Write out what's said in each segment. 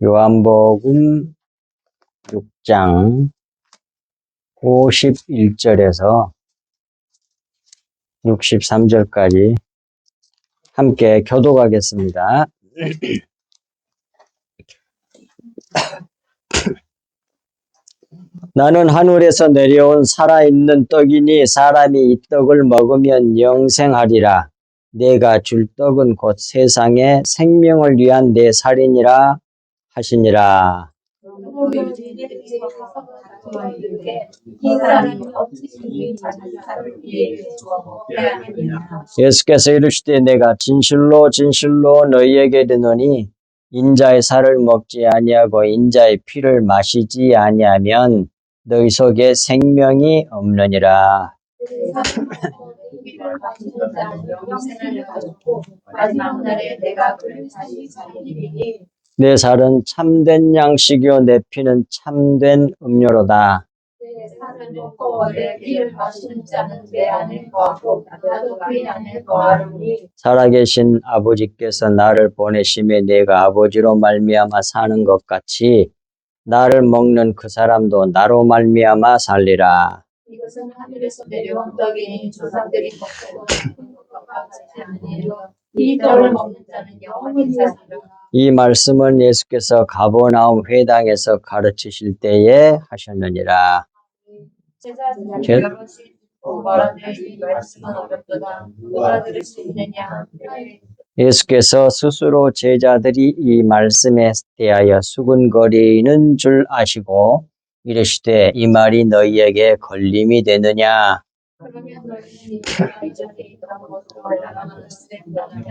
요한복음 6장 51절에서 63절까지 함께 교독하겠습니다. 나는 하늘에서 내려온 살아있는 떡이니 사람이 이 떡을 먹으면 영생하리라. 내가 줄 떡은 곧 세상의 생명을 위한 내 살이니라 하시니라. 예수께서 이르시되 내가 진실로 진실로 너희에게 이르노니 인자의 살을 먹지 아니하고 인자의 피를 마시지 아니하면 너희 속에 생명이 없느니라. 내 살은 참된 양식이요 내 피는 참된 음료로다. 내 살을 먹고 내 피를 마시는 자는 내 안에 거하고 나도 그의 안에 거하리니 살아계신 아버지께서 나를 보내심에 내가 아버지로 말미암아 사는 것 같이 나를 먹는 그 사람도 나로 말미암아 살리라. 이것은 하늘에서 내려온 떡이니 조상들이 먹고 것과 같지 않으니로 이 떡을 먹는 자는 영원히 살리라. 이 말씀은 예수께서 가버나움 회당에서 가르치실 때에 하셨느니라. 제자들이 여럿이 듣고 말하되 이 말씀은 어렵도다. 누가 들을 수 있느냐. 예수께서 스스로 제자들이 이 말씀에 대하여 수군거리는 줄 아시고 이르시되 이 말이 너희에게 걸림이 되느냐. 그러면 너희는 이가 이 자리에 있다는 것을 알라면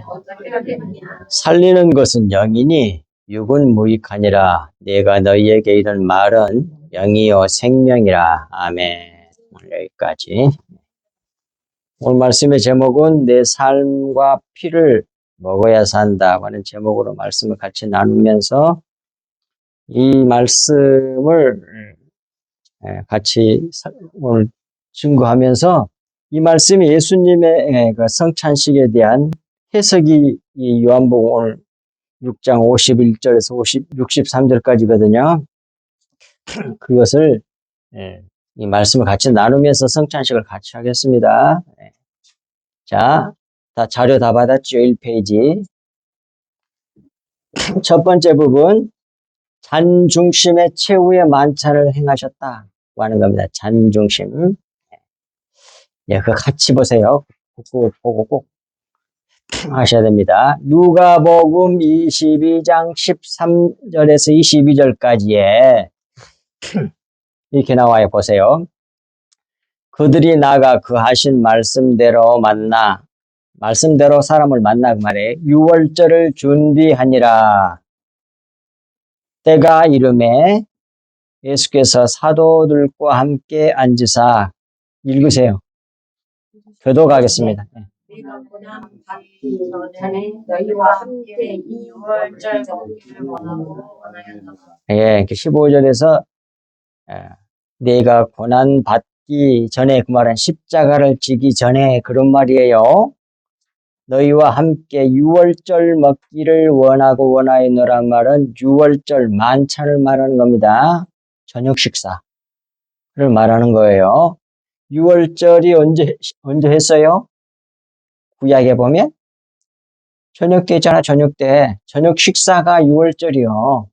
어떻게 해야 되느냐. 살리는 것은 영이니 육은 무익하니라. 내가 너희에게 이른 말은 영이요 생명이라. 아멘. 여기까지. 오늘 말씀의 제목은 내 삶과 피를 먹어야 산다고 하는 제목으로 말씀을 같이 나누면서 이 말씀을 같이 오늘 증거하면서 이 말씀이 예수님의 성찬식에 대한 해석이 이 요한복음 오늘 6장 51절에서 63절까지거든요. 그것을 이 말씀을 같이 나누면서 성찬식을 같이 하겠습니다. 자, 자료 다 받았죠? 1페이지. 첫 번째 부분, 잔 중심의 최후의 만찬을 행하셨다고 하는 겁니다. 잔 중심. 그거 같이 보세요. 보고 꼭 하셔야 됩니다. 누가복음 22장 13절에서 22절까지에 이렇게 나와요. 보세요. 그들이 나가 그 하신 말씀대로 사람을 만나 그 말에 유월절을 준비하니라. 때가 이름에 예수께서 사도들과 함께 앉으사 읽으세요. 교독하겠습니다. 네가 고난 받기 전에 너희와 함께 이 유월절 먹기를 원하였노라. 15절에서 네가 고난 받기 전에 그 말은 십자가를 지기 전에 그런 말이에요. 너희와 함께 유월절 먹기를 원하고 원하였노란 말은 유월절 만찬을 말하는 겁니다. 저녁 식사를 말하는 거예요. 유월절이 언제 했어요? 구약에 보면 저녁 때 있잖아. 저녁 때 저녁 식사가 유월절이요.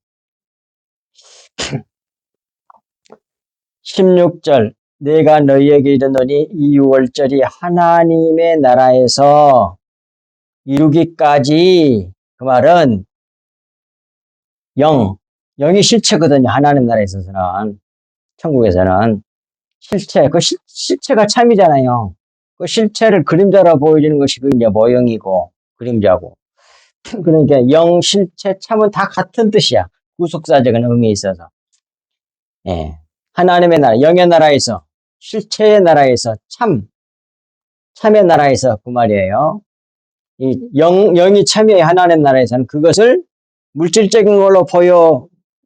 16절 내가 너희에게 이르노니 이 유월절이 하나님의 나라에서 이루기까지 그 말은 영이 실체거든요. 하나님 나라에 있어서는 천국에서는 실체 그 실체가 참이잖아요. 그 실체를 그림자로 보여주는 것이 그 이제 모형이고 그림자고 그러니까 영 실체 참은 다 같은 뜻이야. 구속사적인 의미에 있어서 하나님의 나라 영의 나라에서 실체의 나라에서 참의 나라에서 그 말이에요. 이 영이 참여의 하나님 나라에서는 그것을 물질적인 걸로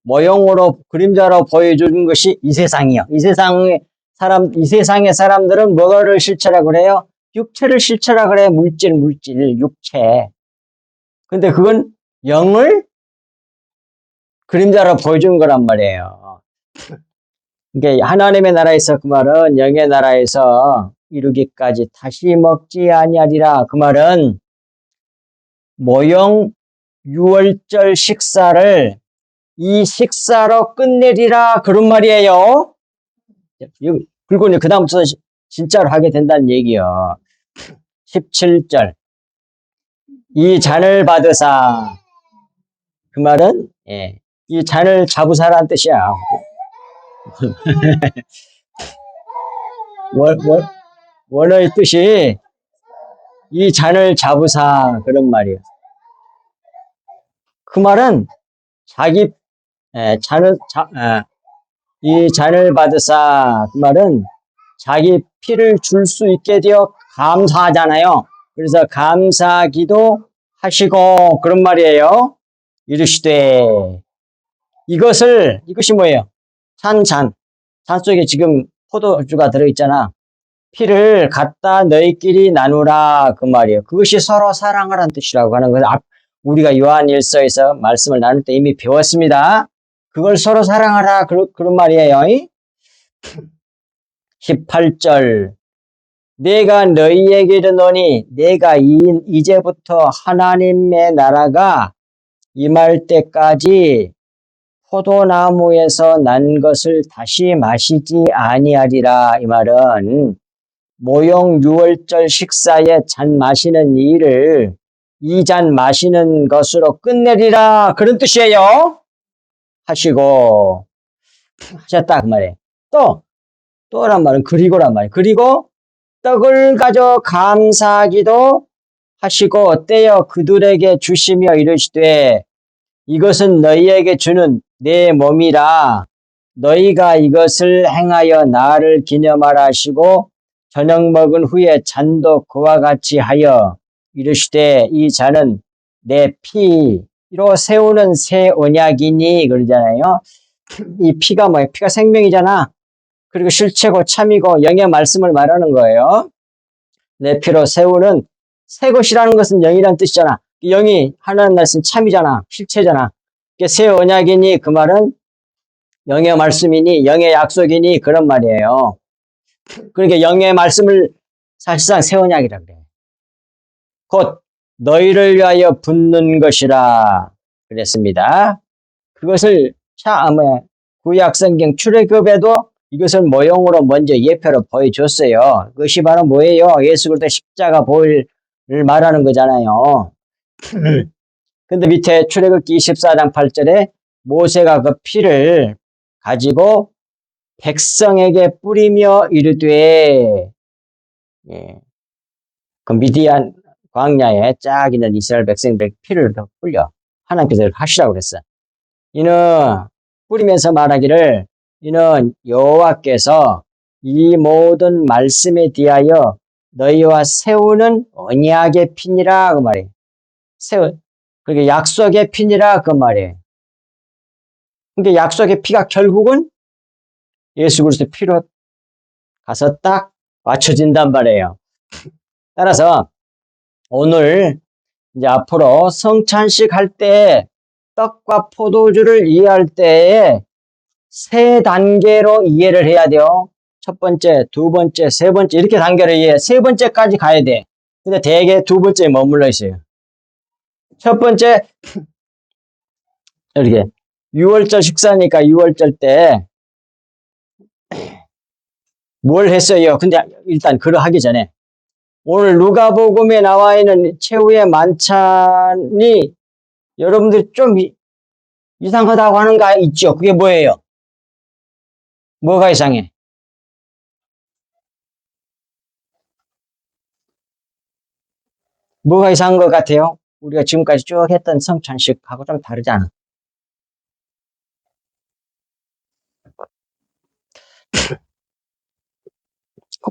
모형으로 그림자로 보여주는 것이 이 세상이요. 이 세상의 사람들은 뭐를 실체라 그래요? 육체를 실체라 그래요. 물질, 육체. 근데 그건 영을 그림자로 보여준 거란 말이에요. 이게 하나님의 나라에서 그 말은 영의 나라에서 이루기까지 다시 먹지 아니하리라. 그 말은 모형 유월절 식사를 이 식사로 끝내리라 그런 말이에요. 그리고 그 다음부터 진짜로 하게 된다는 얘기요. 17절 이 잔을 받으사 그 말은 이 잔을 잡으사라는 뜻이야. 원어의 뜻이 이 잔을 잡으사 그런 말이에요. 그 말은 자기 이 잔을 받으사 그 말은 자기 피를 줄 수 있게 되어 감사하잖아요. 그래서 감사기도 하시고 그런 말이에요. 이르시되 이것이 뭐예요? 잔 속에 지금 포도주가 들어있잖아. 피를 갖다 너희끼리 나누라 그 말이에요. 그것이 서로 사랑하라는 뜻이라고 하는 거예요. 우리가 요한일서에서 말씀을 나눌 때 이미 배웠습니다. 그걸 서로 사랑하라 그런 말이에요. 18절 내가 너희에게 이르노니 내가 이제부터 하나님의 나라가 임할 때까지 포도나무에서 난 것을 다시 마시지 아니하리라. 이 말은 모형 유월절 식사에 잔 마시는 일을 이 잔 마시는 것으로 끝내리라 그런 뜻이에요. 하시고 하셨다 그 말이에요. 또란 말은 그리고란 말이에요. 그리고 떡을 가져 감사하기도 하시고 떼어 그들에게 주시며 이르시되 이것은 너희에게 주는 내 몸이라 너희가 이것을 행하여 나를 기념하라 하시고 저녁 먹은 후에 잔도 그와 같이 하여 이르시되 이 잔은 내 피로 세우는 새 언약이니 그러잖아요. 이 피가 뭐예요? 피가 생명이잖아. 그리고 실체고 참이고 영의 말씀을 말하는 거예요. 내 피로 세우는 새 것이라는 것은 영이라는 뜻이잖아. 영이 하나님 말씀 참이잖아. 실체잖아. 새 언약이니 그 말은 영의 말씀이니 영의 약속이니 그런 말이에요. 그러니까 영의 말씀을 사실상 새 언약이라 그래. 곧 너희를 위하여 붙는 것이라 그랬습니다. 그것을 구약성경 출애굽에도 이것을 모형으로 먼저 예표로 보여줬어요. 그것이 바로 뭐예요? 예수 그리스도 십자가 보혈을 말하는 거잖아요. 근데 밑에 출애굽기 24장 8절에 모세가 그 피를 가지고 백성에게 뿌리며 이르되 그 미디안 광야에 쫙 있는 이스라엘 백성들에게 피를 뿌려 하나님께서 하시라고 그랬어. 이는 뿌리면서 말하기를 이는 여호와께서 이 모든 말씀에 대하여 너희와 세우는 언약의 피니라 그 말이에요. 그게 약속의 피니라 그 말이에요. 그러니까 약속의 피가 결국은 예수 그리스도 피로 가서 딱 맞춰진단 말이에요. 따라서 오늘 이제 앞으로 성찬식 할 때 떡과 포도주를 이해할 때에 세 단계로 이해를 해야 돼요. 첫 번째, 두 번째, 세 번째 이렇게 단계로 이해해. 세 번째까지 가야 돼. 근데 대개 두 번째에 머물러 있어요. 첫 번째 이렇게 6월절 식사니까 6월절 때 뭘 했어요? 근데 일단 그러하기 전에 오늘 누가복음에 나와 있는 최후의 만찬이 여러분들이 좀 이상하다고 하는 거 있죠? 그게 뭐예요? 뭐가 이상해? 뭐가 이상한 것 같아요? 우리가 지금까지 쭉 했던 성찬식하고 좀 다르잖아.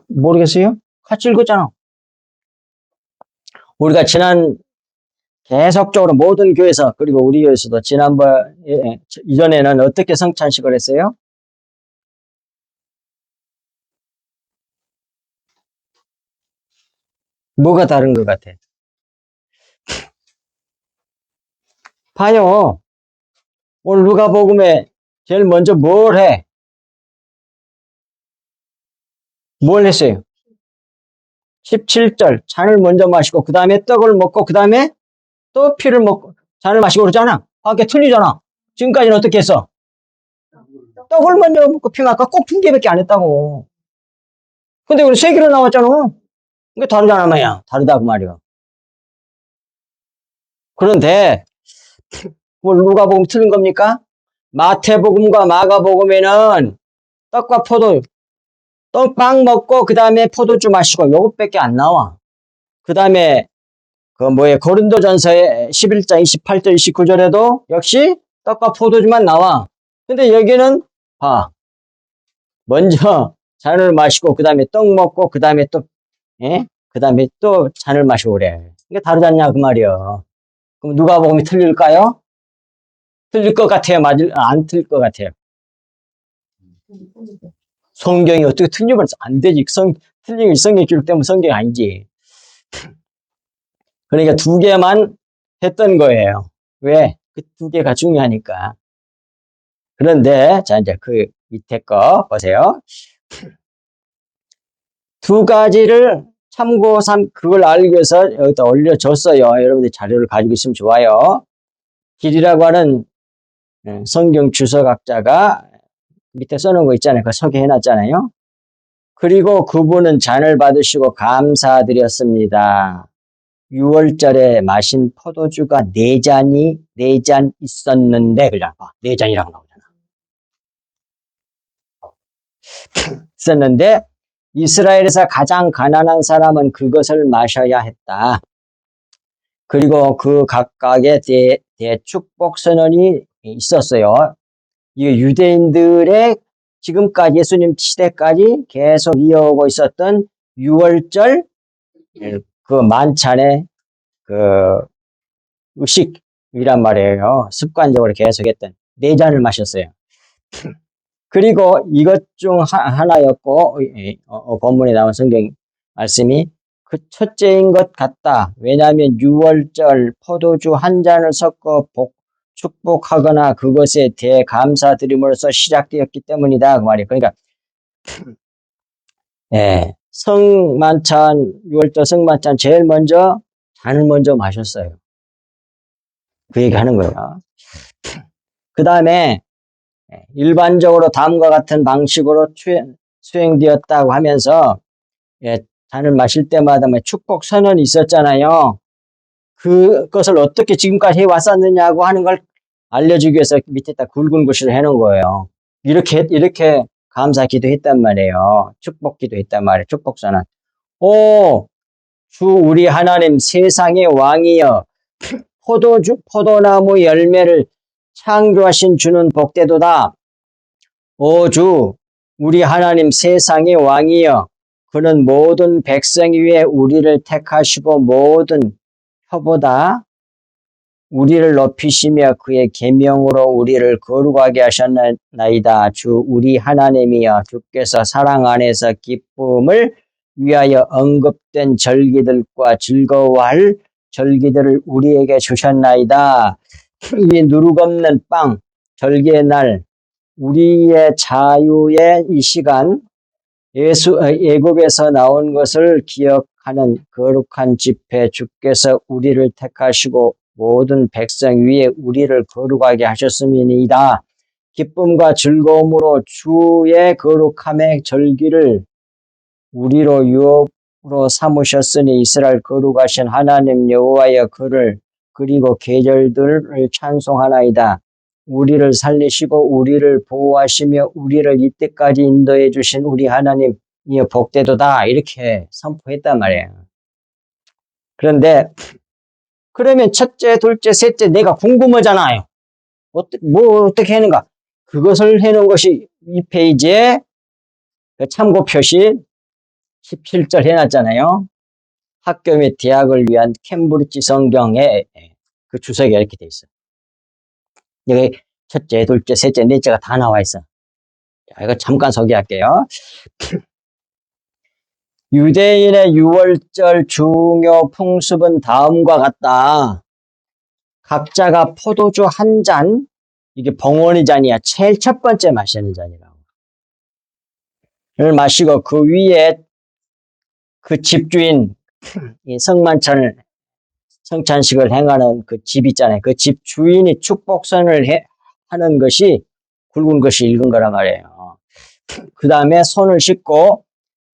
모르겠어요? 같이 읽었잖아. 우리가 계속적으로 모든 교회에서 그리고 우리 교회에서도 이전에는 어떻게 성찬식을 했어요? 뭐가 다른 것 같아? 봐요. 오늘 누가복음에 제일 먼저 뭘 해? 뭘 했어요? 17절 잔을 먼저 마시고 그 다음에 떡을 먹고 그 다음에 또 피를 먹고 잔을 마시고 그러잖아. 그게 틀리잖아. 지금까지는 어떻게 했어? 떡을 먼저 먹고 피 마시고 꼭 2개밖에 안 했다고. 근데 우리 3개로 나왔잖아. 이게 다르잖아 말이야. 다르다고 말이야. 그런데 그걸 누가복음 틀린 겁니까? 마태복음과 마가복음에는 떡과 포도, 떡빵 먹고 그 다음에 포도주 마시고 요것밖에 안 나와. 그 다음에 고린도전서의 11장 28절 29절에도 역시 떡과 포도주만 나와. 근데 여기는 먼저 잔을 마시고 그 다음에 떡 먹고 그 다음에 또 그 다음에 또 잔을 마시고 그래. 이게 다르지 않냐 그 말이야. 그럼 누가복음이 틀릴까요? 틀릴 것 같아요? 안 틀릴 것 같아요? 성경이 어떻게 틀리면 안 되지. 틀리면 성경이 기록되면 성경이 아니지. 그러니까 2개만 했던 거예요. 왜? 그 2개가 중요하니까. 그런데, 자, 이제 그 밑에 거 보세요. 2가지를 그걸 알기 위해서 여기다 올려줬어요. 여러분들이 자료를 가지고 있으면 좋아요. 길이라고 하는 성경 주석학자가 밑에 써놓은 거 있잖아요. 그거 소개해놨잖아요. 그리고 그분은 잔을 받으시고 감사드렸습니다. 6월절에 마신 포도주가 4잔 있었는데, 그냥 4잔이라고 나오잖아. 있었는데, 이스라엘에서 가장 가난한 사람은 그것을 마셔야 했다. 그리고 그 각각의 대축복 선언이 있었어요. 이 유대인들의 지금까지 예수님 시대까지 계속 이어오고 있었던 6월절 그 만찬의 그 의식이란 말이에요. 습관적으로 계속했던 4잔을 마셨어요. 그리고 이것 중 하나였고 본문에 나온 성경 말씀이 그 첫째인 것 같다. 왜냐하면 6월절 포도주 1잔을 섞어 축복하거나 그것에 대해 감사드림으로써 시작되었기 때문이다. 그 말이에요. 그러니까 성만찬 6월절 성만찬 제일 먼저 잔을 먼저 마셨어요. 그 얘기 하는 거예요. 그 다음에 일반적으로 다음과 같은 방식으로 수행되었다고 하면서 잔을 마실 때마다 축복 선언이 있었잖아요. 그것을 어떻게 지금까지 해왔었느냐고 하는 걸 알려주기 위해서 밑에다 굵은 글씨를 해놓은 거예요. 이렇게 감사 기도했단 말이에요. 축복 기도했단 말이에요. 축복 선언. 주 우리 하나님 세상의 왕이여 포도나무 열매를 창조하신 주는 복되도다. 오 주 우리 하나님 세상의 왕이여 그는 모든 백성 위에 우리를 택하시고 모든 혀보다 우리를 높이시며 그의 계명으로 우리를 거룩하게 하셨나이다. 주 우리 하나님이여 주께서 사랑 안에서 기쁨을 위하여 언급된 절기들과 즐거워할 절기들을 우리에게 주셨나이다. 이 누룩없는 빵, 절기의 날, 우리의 자유의 이 시간, 애굽에서 나온 것을 기억하는 거룩한 집회, 주께서 우리를 택하시고 모든 백성 위에 우리를 거룩하게 하셨음이니이다. 기쁨과 즐거움으로 주의 거룩함의 절기를 우리로 유업으로 삼으셨으니 이스라엘 거룩하신 하나님 여호와여 그를 그리고 계절들을 찬송하나이다. 우리를 살리시고 우리를 보호하시며 우리를 이때까지 인도해 주신 우리 하나님 이여 복되도다 이렇게 선포했단 말이에요. 그런데 그러면 첫째, 둘째, 셋째 내가 궁금하잖아요. 어떻게 하는가? 그것을 해놓은 것이 이 페이지에 참고 표시 17절 해놨잖아요. 학교 및 대학을 위한 캠브리지 성경에 그 주석이 이렇게 돼 있어요. 여기 첫째, 둘째, 셋째, 넷째가 다 나와 있어. 이거 잠깐 소개할게요. 유대인의 6월절 중요 풍습은 다음과 같다. 각자가 포도주 1잔, 이게 봉헌의 잔이야. 제일 첫 번째 마시는 잔이라고. 를 마시고 그 위에 그 집주인, 이 성찬식을 행하는 그 집 있잖아요. 그 집 주인이 축복선을 하는 것이 굵은 것이 읽은 거란 말이에요. 그 다음에 손을 씻고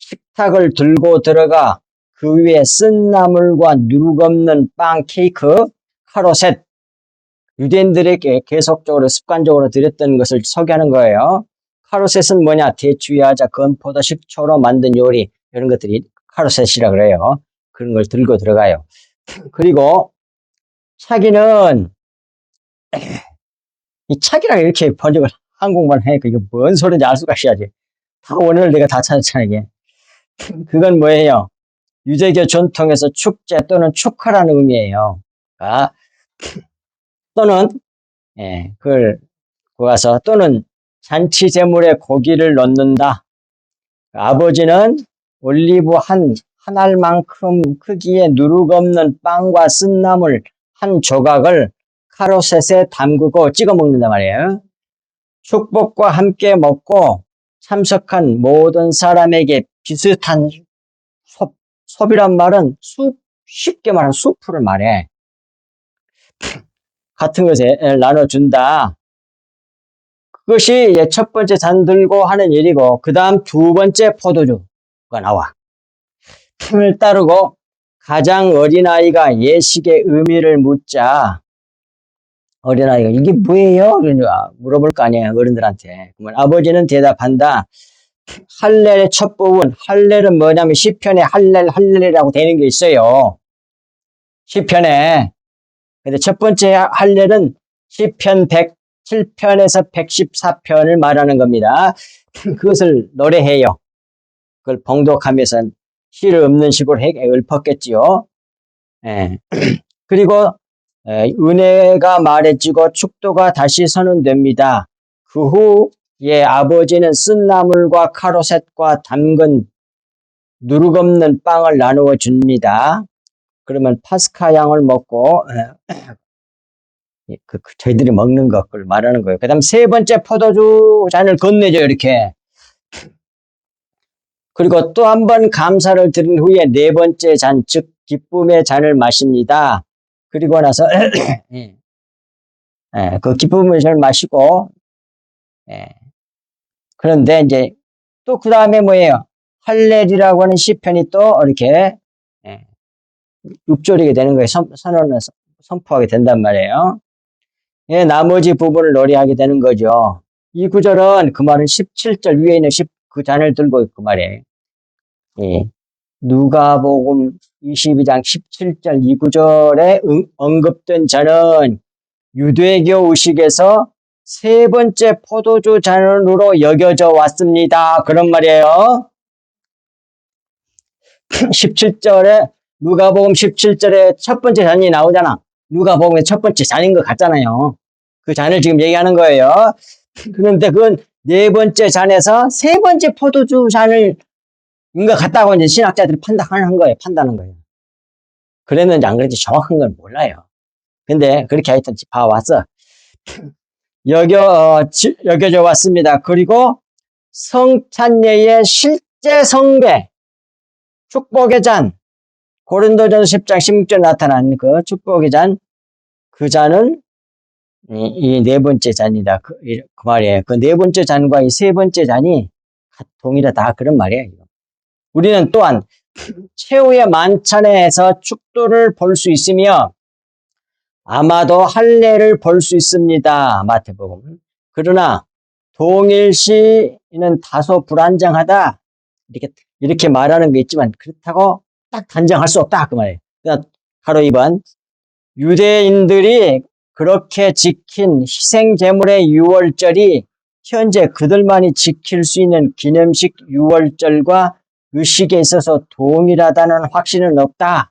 식탁을 들고 들어가 그 위에 쓴 나물과 누룩 없는 빵, 케이크, 카로셋, 유대인들에게 계속적으로 습관적으로 드렸던 것을 소개하는 거예요. 카로셋은 뭐냐? 대추야자, 건포도, 식초로 만든 요리, 이런 것들이 카로셋이라 그래요. 그런 걸 들고 들어가요. 그리고 차기는, 이 차기랑 이렇게 번역을 한국말 하니까 이게 뭔 소리인지 알 수가 있어야지. 다 원어를 내가 다 찾았잖아, 이게. 그건 뭐예요? 유대교 전통에서 축제 또는 축하라는 의미예요. 아, 또는, 그걸 구워서 또는 잔치 제물에 고기를 넣는다. 아버지는 올리브 한 알만큼 크기의 누룩 없는 빵과 쓴나물 한 조각을 카로셋에 담그고 찍어 먹는단 말이에요. 축복과 함께 먹고 참석한 모든 사람에게 비슷한 섭이란 말은 쉽게 말하면 수프를 말해. 같은 것을 나눠준다. 그것이 첫 번째 잔 들고 하는 일이고, 그 다음 두 번째 포도주가 나와. 품을 따르고 가장 어린아이가 예식의 의미를 묻자, 어린아이가 이게 뭐예요? 그러니까 물어볼 거 아니에요, 어른들한테. 그러면 아버지는 대답한다. 할렐의 첫 부분, 할렐은 뭐냐면 시편에 할렐이라고 되는 게 있어요. 시편에. 근데 첫 번째 할렐은 시편 107편에서 114편을 말하는 겁니다. 그것을 노래해요. 그걸 봉독하면서 시를 읊는 식으로 읊었겠지요. 예. 그리고 은혜가 말해지고 축도가 다시 선언됩니다. 그 후에 아버지는 쓴 나물과 카로셋과 담근 누룩 없는 빵을 나누어 줍니다. 그러면 파스카 양을 먹고 저희들이 먹는 것을 말하는 거예요. 그 다음 세 번째 포도주 잔을 건네죠, 이렇게. 그리고 또 한 번 감사를 드린 후에 네 번째 잔, 즉 기쁨의 잔을 마십니다. 그리고 나서 그 기쁨의 잔을 마시고, 그런데 이제 또 그 다음에 뭐예요? 할렐이라고 하는 시편이 또 이렇게 읊조리게 되는 거예요. 선언을 선포하게 된단 말이에요. 나머지 부분을 노래하게 되는 거죠. 이 구절은 그 말은 17절 위에 있는 그 잔을 들고 있고 말이에요. 누가복음 22장 17절 이 구절에 언급된 잔은 유대교 의식에서 세 번째 포도주 잔으로 여겨져 왔습니다. 그런 말이에요. 17절에 누가복음 17절에 첫 번째 잔이 나오잖아. 누가복음의 첫 번째 잔인 것 같잖아요. 그 잔을 지금 얘기하는 거예요. 그런데 그건 네 번째 잔에서 세 번째 포도주 잔을 인것 같다고 이제 신학자들이 판단하는 거예요. 그랬는지 안 그랬는지 정확한 건 몰라요. 근데 그렇게 하여튼 봐왔어. 여겨져 왔습니다. 그리고 성찬예의 실제 성배, 축복의 잔, 고린도전서 10장 16절 나타난 그 축복의 잔, 그 잔은 이 네 번째 잔이다. 그 말이에요. 그 네 번째 잔과 이 세 번째 잔이 동일하다. 그런 말이에요. 우리는 또한 최후의 만찬에서 축도를 볼 수 있으며 아마도 할례를 볼 수 있습니다. 마태복음. 그러나 동일시는 다소 불안정하다. 이렇게 말하는 게 있지만 그렇다고 딱 단정할 수 없다. 그 말이에요. 그러니까 바로 이번 유대인들이 그렇게 지킨 희생제물의 유월절이 현재 그들만이 지킬 수 있는 기념식 유월절과 의식에 있어서 동일하다는 확신은 없다.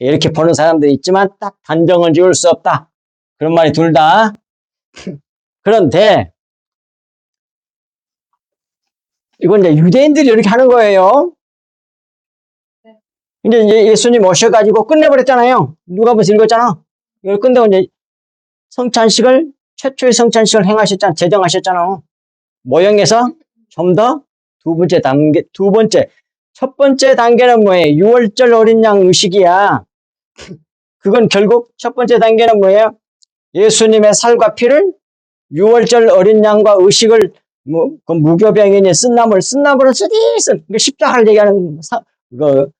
이렇게 보는 사람들이 있지만 딱 단정을 지을 수 없다. 그런 말이 둘 다. 그런데 이건 이제 유대인들이 이렇게 하는 거예요. 이제 예수님 오셔가지고 끝내버렸잖아요. 누가 벌써 읽었잖아. 이걸 끝내고 이제 성찬식을 최초의 성찬식을 행하셨잖아. 제정하셨잖아. 모형에서 좀 더 첫 번째 단계는 뭐예요? 6월절 어린 양 의식이야. 그건 결국 첫 번째 단계는 뭐예요? 예수님의 살과 피를 6월절 어린 양과 의식을 그 무교병이니 쓴나물을 쓰디쓴 십자가를 얘기하는 그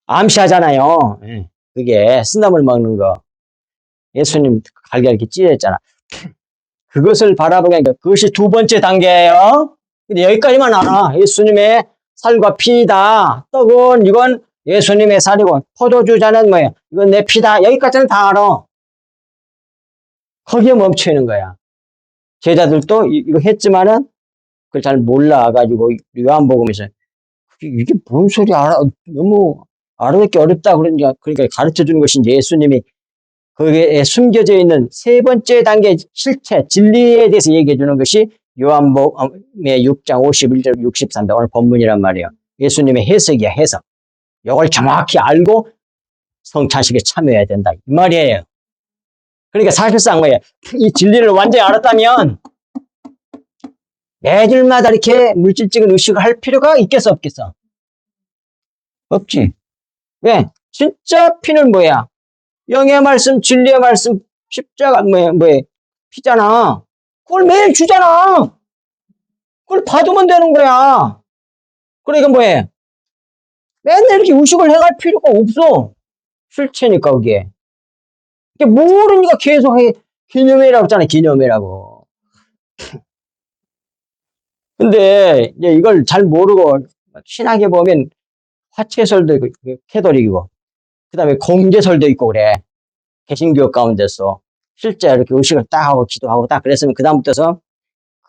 암시하잖아요. 예, 그게 쓴나물 먹는 거. 예수님 갈게 이렇게 찢어졌잖아. 그것을 바라보니까 그것이 두 번째 단계예요. 근데 여기까지만 알아. 예수님의 살과 피다. 떡은 이건 예수님의 살이고 포도주 잔은 뭐예요? 이건 내 피다. 여기까지는 다 알아. 거기에 멈춰 있는 거야. 제자들도 이거 했지만은 그걸 잘 몰라가지고 요한복음에서 이게 뭔 소리 너무 알아듣기 어렵다 그러니까 가르쳐 주는 것이 예수님이 거기에 숨겨져 있는 세 번째 단계 실체, 진리에 대해서 얘기해 주는 것이 요한복음의 6장 51절 63절 오늘 본문이란 말이에요. 예수님의 해석이야, 해석. 이걸 정확히 알고 성찬식에 참여해야 된다. 이 말이에요. 그러니까 사실상 뭐예요? 이 진리를 완전히 알았다면 매일마다 이렇게 물질적인 의식을 할 필요가 있겠어, 없겠어? 없지. 왜? 진짜 피는 뭐야? 영의 말씀, 진리의 말씀, 십자가, 피잖아. 그걸 매일 주잖아. 그걸 받으면 되는 거야. 그러니까 뭐해? 맨날 이렇게 의식을 해갈 필요가 없어. 실체니까, 그게. 모르니까 계속 해. 기념회라고 했잖아, 기념회라고. 근데, 이제 이걸 잘 모르고, 신학에 보면, 화채설도 있고, 캐톨릭이고, 그 다음에 공제설도 있고, 그래. 개신교 가운데서. 실제 이렇게 의식을 딱 하고 기도하고 딱 그랬으면 그다음부터서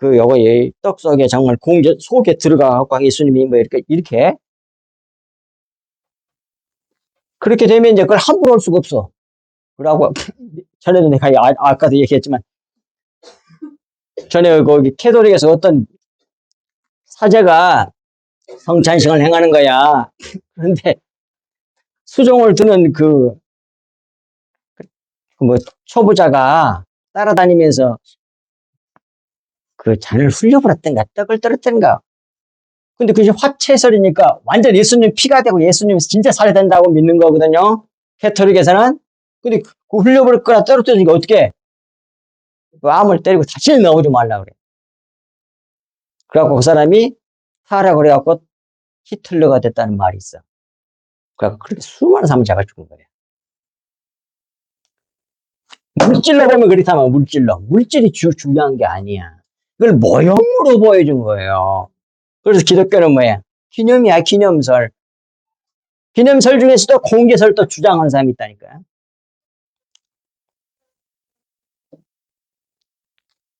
요거 떡 속에 정말 공제 속에 들어가갖고 예수님이 뭐 이렇게 그렇게 되면 이제 그걸 함부로 할 수가 없어. 그러고 전에도 내가 아까도 얘기했지만 전에 거기 캐톨릭에서 어떤 사제가 성찬식을 행하는 거야. 그런데 수종을 드는 초보자가 따라다니면서 그 잔을 흘려버렸던가 떡을 떨었던가. 근데 그게 화채설이니까 완전 예수님 피가 되고 예수님 진짜 살이 된다고 믿는 거거든요. 캐톨릭에서는. 근데 그 흘려버릴 거나 떨어뜨리니까 어떻게 그 암을 때리고 다시는 나오지 말라 그래. 그래갖고 그 사람이 타라 그래갖고 히틀러가 됐다는 말이 있어. 그래갖고 그렇게 수많은 사람을 잡아 죽은 거예요. 물질로 보면 그렇다면 물질이 중요한 게 아니야. 그걸 모형으로 보여준 거예요. 그래서 기독교는 뭐야? 기념이야, 기념설. 기념설 중에서도 공개설도 주장하는 사람이 있다니까요.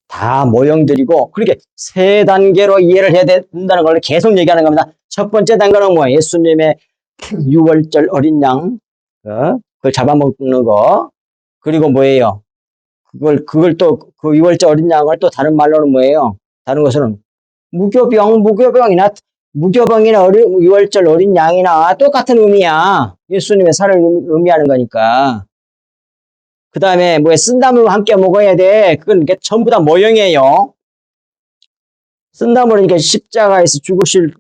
다 모형들이고, 그렇게 세 단계로 이해를 해야 된다는 걸 계속 얘기하는 겁니다. 첫 번째 단계는 뭐야? 예수님의 6월절 어린 양, 그걸 잡아먹는 거. 그리고 뭐예요? 그걸 또, 그 6월절 어린 양을 또 다른 말로는 뭐예요? 다른 것은 무교병이나 6월절 어린 양이나 똑같은 의미야. 예수님의 살을 의미하는 거니까. 그 다음에 쓴나물과 함께 먹어야 돼. 그건 전부 다 모형이에요. 쓴나물은 십자가에서 죽으실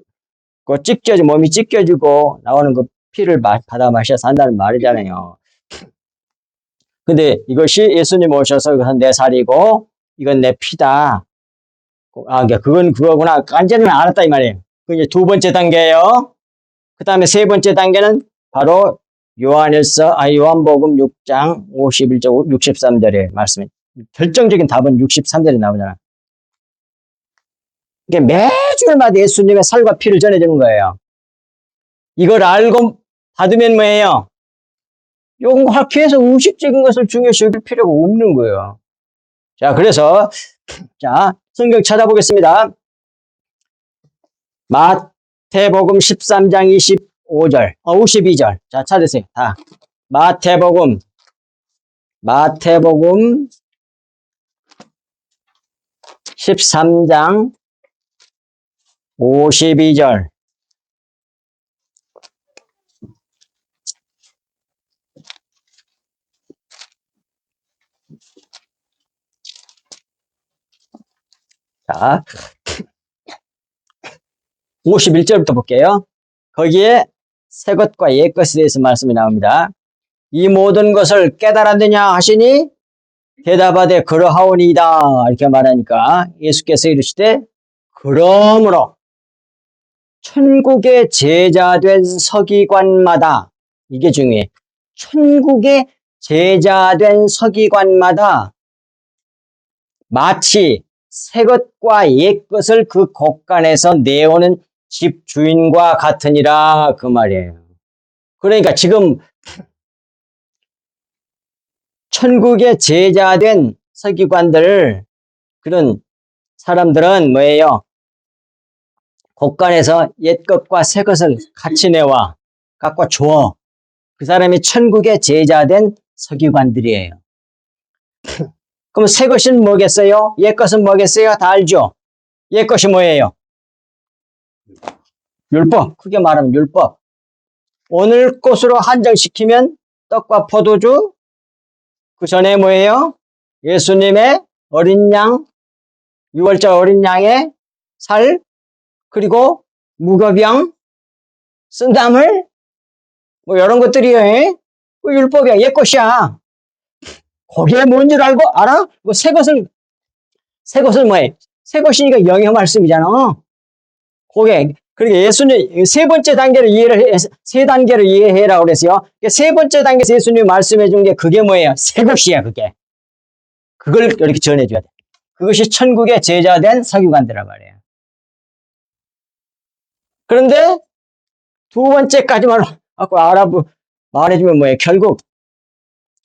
몸이 찢겨지고 나오는 그 피를 받아 마셔서 한다는 말이잖아요. 근데 이것이 예수님 오셔서 이것은 내 살이고 이건 내 피다. 그건 그거구나. 완전히 알았다 이 말이에요. 그 이제 두 번째 단계예요. 그 다음에 세 번째 단계는 바로 요한복음 6장 51절 63절의 말씀이 결정적인 답은 63절에 나오잖아. 이게 매주마다 예수님의 살과 피를 전해주는 거예요. 이걸 알고 받으면 뭐예요? 요거 학회에서 의식적인 것을 중요시 여길 필요가 없는 거예요. 자, 그래서 자, 성경 찾아보겠습니다. 마태복음 13장 25절, 52절. 자, 찾으세요. 다. 마태복음 13장 52절. 자, 51절부터 볼게요. 거기에 새 것과 옛 것에 대해서 말씀이 나옵니다. 이 모든 것을 깨달았느냐 하시니 대답하되 그러하오니이다. 이렇게 말하니까 예수께서 이르시되 그러므로 천국의 제자된 서기관마다, 이게 중요해. 천국의 제자된 서기관마다 마치 새 것과 옛 것을 그 곳간에서 내오는 집 주인과 같으니라, 그 말이에요. 그러니까 지금 천국의 제자된 서기관들, 그런 사람들은 뭐예요? 곳간에서 옛 것과 새 것을 같이 내와 갖고 줘. 그 사람이 천국의 제자된 서기관들이에요. 그럼 새 것은 뭐겠어요? 옛 것은 뭐겠어요? 다 알죠? 옛 것이 뭐예요? 율법. 크게 말하면 율법. 오늘 꽃으로 한정시키면 떡과 포도주. 그 전에 뭐예요? 예수님의 어린 양, 6월절 어린 양의 살, 그리고 무거병, 쓴다물, 뭐 이런 것들이에요. 그 율법이야. 옛 것이야. 그게 뭔 줄 알고 알아? 뭐 새 것을 뭐해? 새 것이니까 영의 말씀이잖아. 그게 그러니까 예수님 세 번째 단계를 이해를 해, 세 단계를 이해해라고 그랬어요. 세 번째 단계에서 예수님 말씀해 준 게 그게 뭐예요? 새 것이야, 그게. 그걸 이렇게 전해줘야 돼. 그것이 천국의 제자된 서기관들란 말이에요. 그런데 두 번째까지만 말해주면 뭐예요? 결국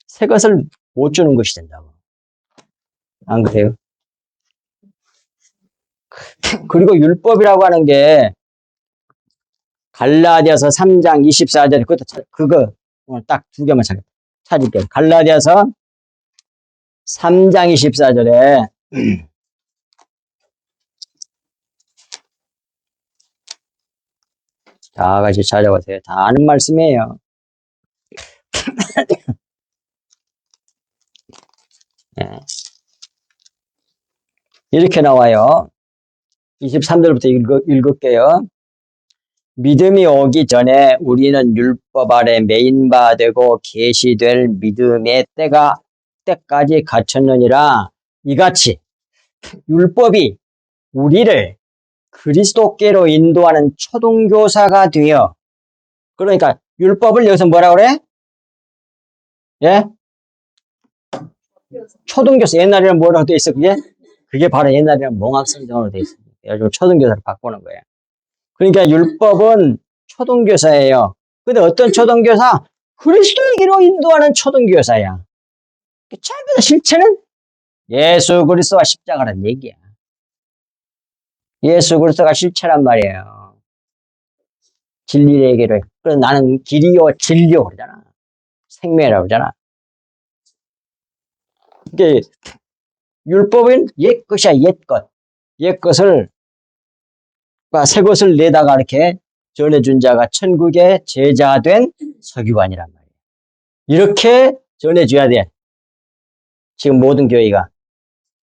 새 것을 못 주는 것이 된다고. 안 그래요? 그리고 율법이라고 하는 게 갈라디아서 3장 24절, 그거 오늘 딱 두 개만 찾을게요. 갈라디아서 3장 24절에 다 같이 찾아보세요. 다 아는 말씀이에요. 네. 이렇게 나와요. 23절부터 읽을게요. 믿음이 오기 전에 우리는 율법 아래 매인 바 되고 계시될 믿음의 때까지 갖췄느니라. 이같이 율법이 우리를 그리스도께로 인도하는 초등교사가 되어, 그러니까 율법을 여기서 뭐라 그래? 예? 초등교사. 옛날에는 뭐라고 돼 있어, 그게? 그게 바로 옛날에는 몽학성경으로 돼 있어. 요즘 초등교사를 바꾸는 거예요. 그러니까 율법은 초등교사예요. 근데 어떤 초등교사? 그리스도에게로 인도하는 초등교사야. 전부 다 실체는 예수 그리스도와 십자가라는 얘기야. 예수 그리스도가 실체란 말이에요. 진리에게로. 그래서 나는 길이요 진리요 그러잖아. 생명이라고 그러잖아. 이게 율법은 옛 것이야, 옛 것. 옛 것을 새 것을 내다가 이렇게 전해준 자가 천국의 제자된 서기관이란 말이에요. 이렇게 전해줘야 돼. 지금 모든 교회가.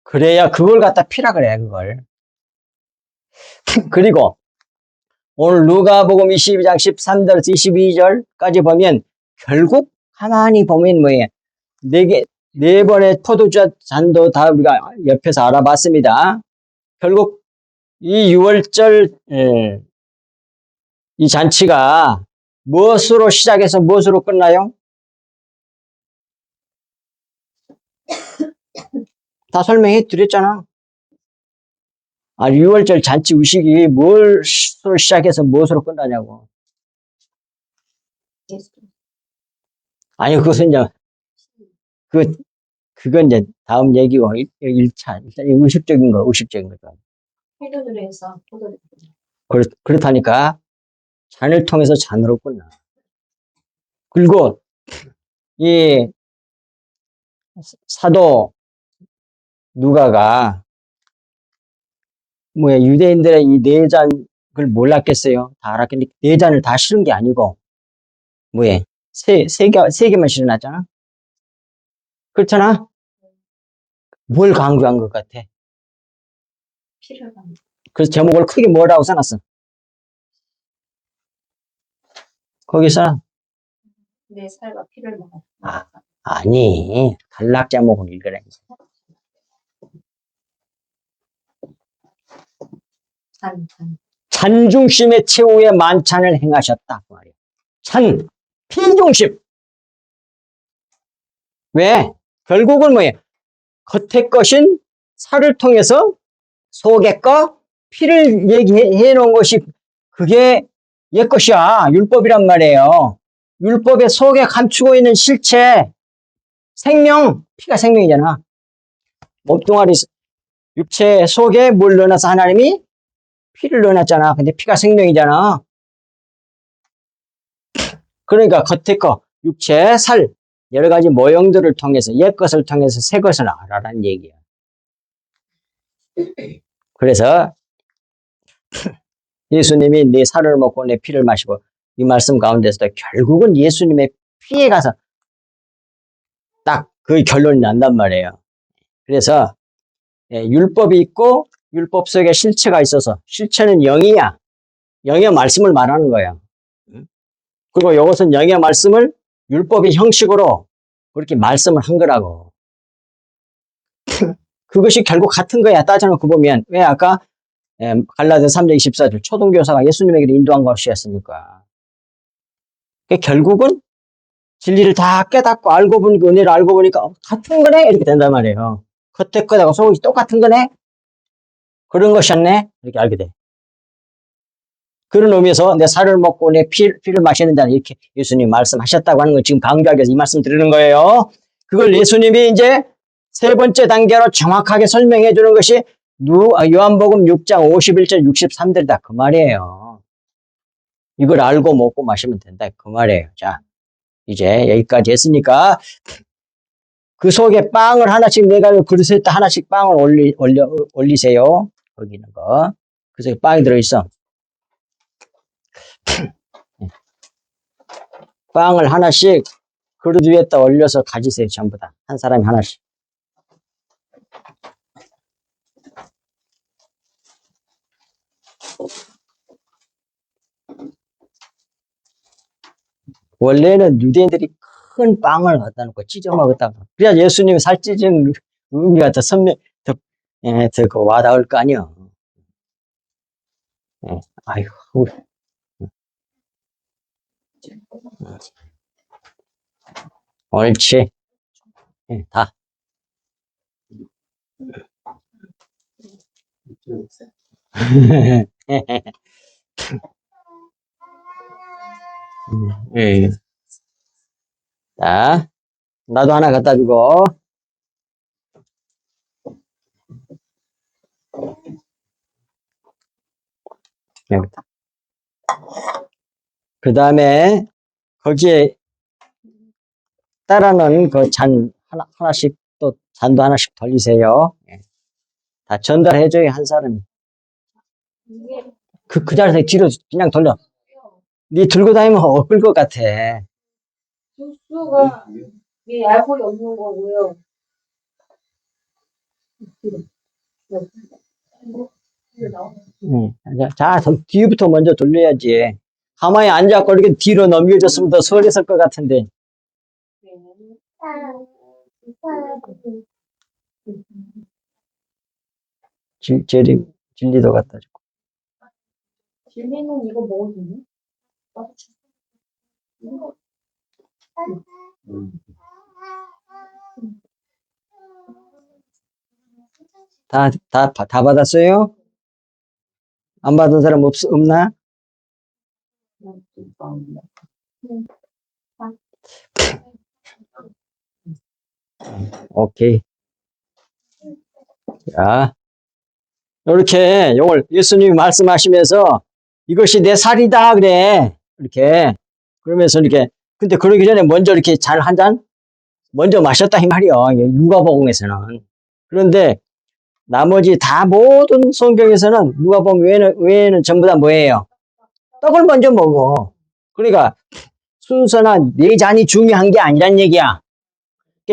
그래야 그걸 갖다 피라 그래, 그걸. 그리고 오늘 누가복음 22장 13절에서 22절까지 보면 결국 가만히 보면 뭐예요? 네 번의 포도주 잔도 다 우리가 옆에서 알아봤습니다. 결국 이 6월절 이 잔치가 무엇으로 시작해서 무엇으로 끝나요? 다 설명해 드렸잖아. 6월절 잔치 의식이 무엇으로 시작해서 무엇으로 끝나냐고. 아니, 그것은 이제, 그건 이제 다음 얘기고, 1차. 일단 의식적인 거죠. 해결을 해서 포도를. 그렇다니까, 잔을 통해서 잔으로 끝나. 그리고, 이 사도 누가가, 유대인들의 이 네 잔을 몰랐겠어요? 다 알았겠는데, 네 잔을 다 실은 게 아니고, 세 개만 실어놨잖아? 그렇잖아? 뭘 강조한 것 같아? 피를 받는. 그래서 제목을 크게 뭐라고 써놨어? 거기서 내 살과 피를 먹어. 아, 아니 단락 제목을 읽으라. 잔. 찬중심의 최후의 만찬을 행하셨다 그 말이야. 찬 피중심. 왜? 결국은 뭐예요? 겉의 것인 살을 통해서 속의 것 피를 얘기해 놓은 것이 그게 옛 것이야. 율법이란 말이에요. 율법의 속에 감추고 있는 실체 생명 피가 생명이잖아. 몸뚱아리 육체 속에 뭘 넣어놔서 하나님이 피를 넣어놨잖아. 근데 피가 생명이잖아. 그러니까 겉의 거 육체 살 여러 가지 모형들을 통해서 옛 것을 통해서 새 것을 알아라는 얘기야. 그래서 예수님이 내 살을 먹고 내 피를 마시고 이 말씀 가운데서도 결국은 예수님의 피에 가서 딱 그 결론이 난단 말이에요. 그래서 율법이 있고 율법 속에 실체가 있어서 실체는 영이야. 영의 말씀을 말하는 거야. 그리고 이것은 영의 말씀을 율법의 형식으로 그렇게 말씀을 한 거라고. 그것이 결국 같은 거야. 따져놓고 보면. 왜 아까 갈라디아서 3장 24절 초등교사가 예수님에게 인도한 것이었습니까? 결국은 진리를 다 깨닫고 알고 보니까 은혜를 알고 보니까 같은 거네 이렇게 된단 말이에요. 겉에 것하고 속이 똑같은 거네. 그런 것이었네 이렇게 알게 돼. 그런 의미에서 내 살을 먹고 내 피를 마시는 자는 이렇게 예수님 말씀하셨다고 하는 걸 지금 강조하기 위해서 이 말씀 드리는 거예요. 그걸 예수님이 이제 세 번째 단계로 정확하게 설명해 주는 것이 요한복음 6장 51절 63절이다 그 말이에요. 이걸 알고 먹고 마시면 된다 그 말이에요. 자, 이제 여기까지 했으니까 그 속에 빵을 하나씩 내가 그릇에다 하나씩 빵을 올리세요. 거기 있는 거. 그 속에 빵이 들어있어. 빵을 하나씩 그릇 위에다 올려서 가지세요. 전부 다. 한 사람이 하나씩. 원래는 유대인들이 큰 빵을 갖다 놓고 찢어 먹었다고. 그래야 예수님이 살 찢은 의미가 더 더 와닿을 거 아니야. 아이고. 옳지. 다. 자, 나도 하나 갖다 주고. 여기다. 그 다음에 거기에 따라는 그 잔 하나씩 또 잔도 하나씩 돌리세요. 다 전달해줘요 한 사람이. 그 자리에서 뒤로 그냥 돌려. 네 들고 다니면 엇을 것 같아. 주스가 이 알코올이 없는 거고요. 자, 뒤부터 먼저 돌려야지. 가만히 앉아갖고 이렇게 뒤로 넘겨줬으면 더 수월했을 것 같은데. 진리도 갖다 주고. 진리는 이거 먹어도 되니? 이거. 다 받았어요? 안 받은 사람 없나? 오케이. 자, 이렇게 요걸 예수님이 말씀하시면서 이것이 내 살이다 그래. 이렇게 그러면서 이렇게 근데 그러기 전에 먼저 이렇게 잘 한 잔 먼저 마셨다 이 말이요. 누가복음에서는. 그런데 나머지 다 모든 성경에서는 누가복음 외에는 전부 다 뭐예요? 떡을 먼저 먹어. 그러니까 순서나 네 잔이 중요한 게 아니란 얘기야.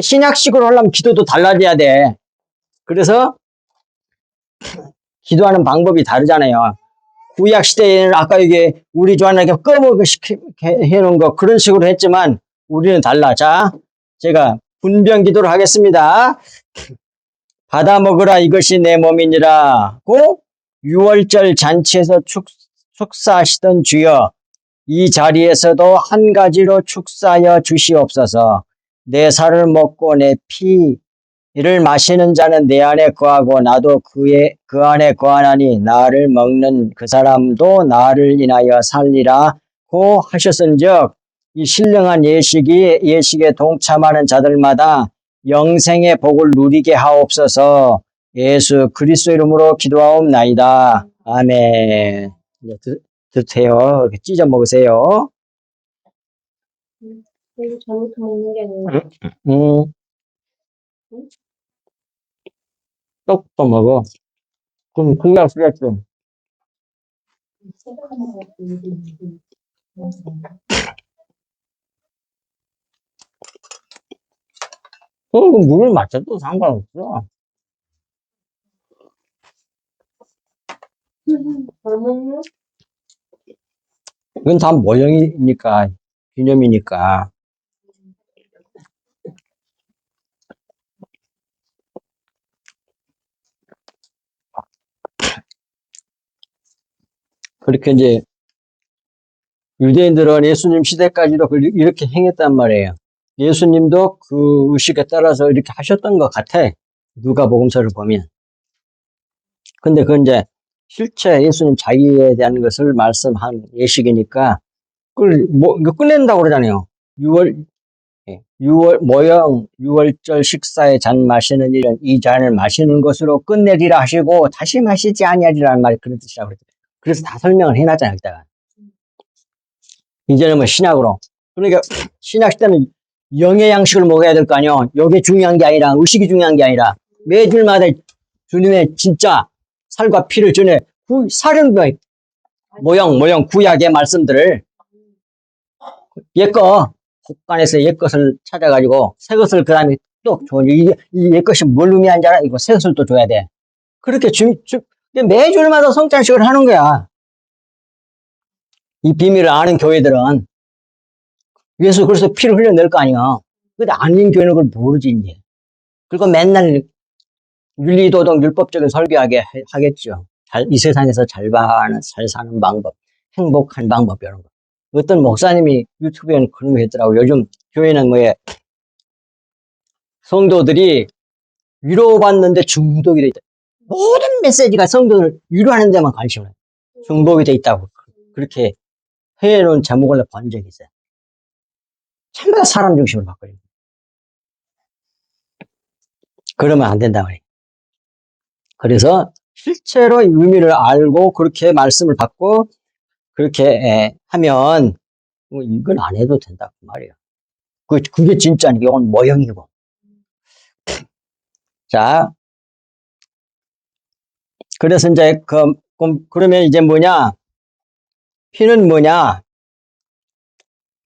신약식으로 하려면 기도도 달라져야 돼. 그래서 기도하는 방법이 다르잖아요. 구약 시대에는 아까 이게 우리 조한에게 꺼먹게 해놓은 거 그런 식으로 했지만 우리는 달라. 자, 제가 분변 기도를 하겠습니다. 받아 먹으라 이것이 내 몸이니라고 6월절 잔치에서 축사하시던 주여 이 자리에서도 한 가지로 축사하여 주시옵소서. 내 살을 먹고 내 피를 마시는 자는 내 안에 거하고 나도 그 안에 거하나니 나를 먹는 그 사람도 나를 인하여 살리라고 하셨은즉 이 신령한 예식에 동참하는 자들마다 영생의 복을 누리게 하옵소서. 예수 그리스도 이름으로 기도하옵나이다. 아멘. 이제 드세요. 이렇게 찢어 먹으세요. 이거 잘못 먹는 게 아니라. 떡도 먹어. 그럼 그냥 쓰겠어. 물을 맞춰도 상관없어. 잘 먹는? 이건 다 모형이니까, 기념이니까. 그렇게 이제 유대인들은 예수님 시대까지도 이렇게 행했단 말이에요. 예수님도 그 의식에 따라서 이렇게 하셨던 것 같아. 누가복음서를 보면. 근데 그건 이제 실체 예수님 자기에 대한 것을 말씀한 예식이니까 이거 끝낸다고 그러잖아요. 6월절 식사에 잔 마시는 일은 이 잔을 마시는 것으로 끝내리라 하시고 다시 마시지 아니하리라는 말이 그런 뜻이라고 그랬죠. 그래서 다 설명을 해놨잖아요, 이따가. 이제는 뭐 신약으로. 그러니까 신약 시대는 영의 양식을 먹어야 될 거 아니에요. 이게 중요한 게 아니라 의식이 중요한 게 아니라 매주마다 주님의 진짜 살과 피를 전해 살은 모형 구약의 말씀들을 옛거 혹간에서 옛것을 찾아가지고 새것을 그 다음에 또 줘. 이 옛것이 뭘 의미하는지 알아? 이거 새것을 또 줘야 돼. 그렇게 매주마다 성찬식을 하는 거야. 이 비밀을 아는 교회들은 예수 그리스도 피를 흘려낼 거 아니야. 근데 아닌 교회는 그걸 모르지 이제. 그리고 맨날 윤리도덕 율법적인 설교하게 하겠죠. 이 세상에서 잘 사는 방법, 행복한 방법 이런 거. 어떤 목사님이 유튜브에는 그런 거 했더라고. 요즘 교회는 뭐에 성도들이 위로받는데 중독이 돼 있다. 모든 메시지가 성도를 위로하는 데만 관심을 해. 중독이 돼 있다고. 그렇게 해놓은 제목을 본 적이 있어요. 전부 다 사람 중심으로 바꿔요. 그러면 안 된다 말이에요. 그래서 실제로 의미를 알고 그렇게 말씀을 받고 그렇게 하면 이건 안 해도 된다 그 말이에요. 그게 진짜니까 이건 모형이고. 자, 그래서 이제 그러면 이제 뭐냐? 피는 뭐냐?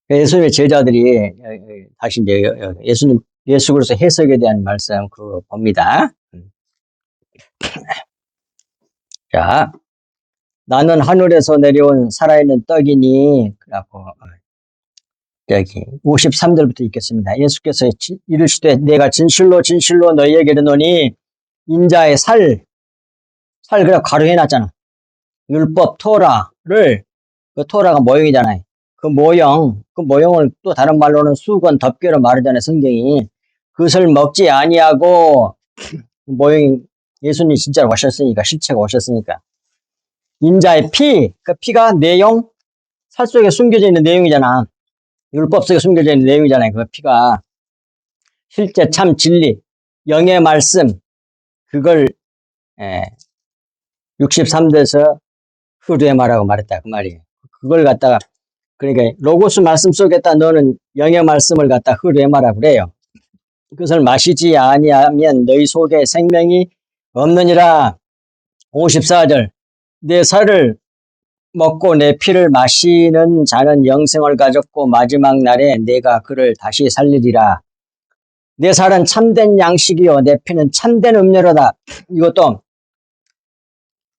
예수님의 제자들이 다시 이제 예수 그리스도 해석에 대한 말씀 봅니다. 자, 나는 하늘에서 내려온 살아있는 떡이니 그래갖고 여기 53절부터 읽겠습니다. 예수께서 이르시되 내가 진실로 진실로 너희에게 이르노니 인자의 살 그래 가로해놨잖아. 율법 토라를 그 토라가 모형이잖아요. 그 모형을 또 다른 말로는 수건 덮개로 말하잖아요. 성경이 그것을 먹지 아니하고 모형 예수님 진짜로 오셨으니까 실체가 오셨으니까 인자의 그 피가 내용 살 속에 숨겨져 있는 내용이잖아. 율법 속에 숨겨져 있는 내용이잖아요. 그 피가 실제 참 진리 영의 말씀 그걸 63대에서 흐르에마라고 말했다 그 말이에요. 그걸 갖다가 그러니까 로고스 말씀 속에다 너는 영의 말씀을 갖다 흐르에마라고 그래요. 그것을 마시지 아니하면 너희 속에 생명이 없느니라. 54절 내 살을 먹고 내 피를 마시는 자는 영생을 가졌고 마지막 날에 내가 그를 다시 살리리라. 내 살은 참된 양식이요 내 피는 참된 음료로다. 이것도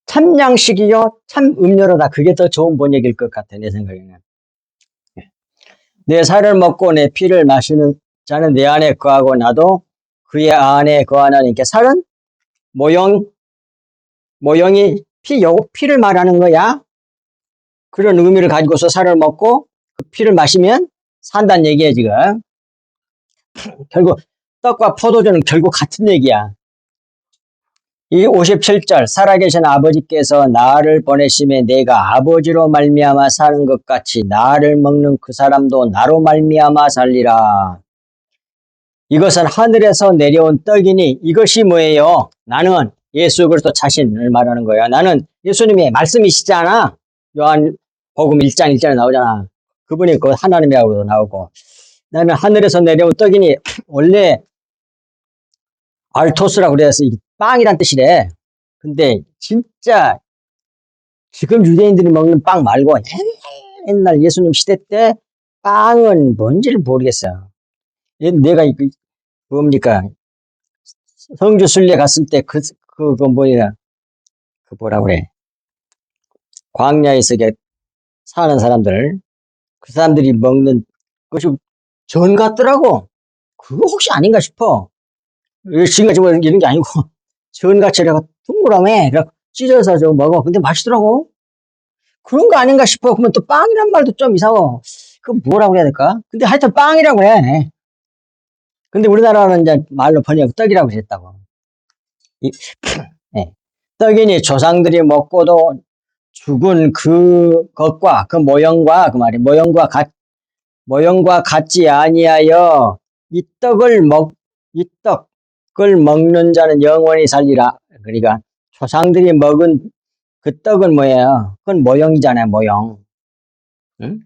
참 양식이요, 참 음료로다. 그게 더 좋은 번역일 것 같아, 내 생각에는. 내 살을 먹고 내 피를 마시는 자는 내 안에 거하고 나도 그의 안에 거하는 이게 살은 모형이 피를 말하는 거야. 그런 의미를 가지고서 살을 먹고 그 피를 마시면 산다는 얘기야, 지금. 결국 떡과 포도주는 결국 같은 얘기야. 이 57절 살아계신 아버지께서 나를 보내심에 내가 아버지로 말미암아 사는 것 같이 나를 먹는 그 사람도 나로 말미암아 살리라. 이것은 하늘에서 내려온 떡이니 이것이 뭐예요? 나는 예수 그리스도 자신을 말하는 거야. 나는 예수님의 말씀이시잖아. 요한복음 1장 1절에 나오잖아. 그분이 그 하나님이라고도 나오고. 나는 하늘에서 내려온 떡이니 원래 알토스라고 그래서 빵이란 뜻이래. 근데 진짜 지금 유대인들이 먹는 빵 말고 옛날 예수님 시대 때 빵은 뭔지를 모르겠어요. 내가 뭡니까? 성주 순례 갔을 때 뭐라 그래. 광야에서 사는 사람들, 그 사람들이 먹는 것이 전 같더라고. 그거 혹시 아닌가 싶어. 지금까지 뭐 이런 게 아니고 전같이 내가 둥그러매 찢어서 좀 먹어. 근데 맛있더라고. 그런 거 아닌가 싶어. 그러면 또 빵이란 말도 좀 이상하고 그 뭐라고 해야 될까? 근데 하여튼 빵이라고 해. 근데 우리나라는 이제 말로 번역 떡이라고 했다고. 예. 떡이니 조상들이 먹고도 죽은 그것과 그 모형과 그 말이 모형과 같지 아니하여 이 떡을 먹는 자는 영원히 살리라. 그러니까 조상들이 먹은 그 떡은 뭐예요? 그건 모형이잖아요, 모형. 응?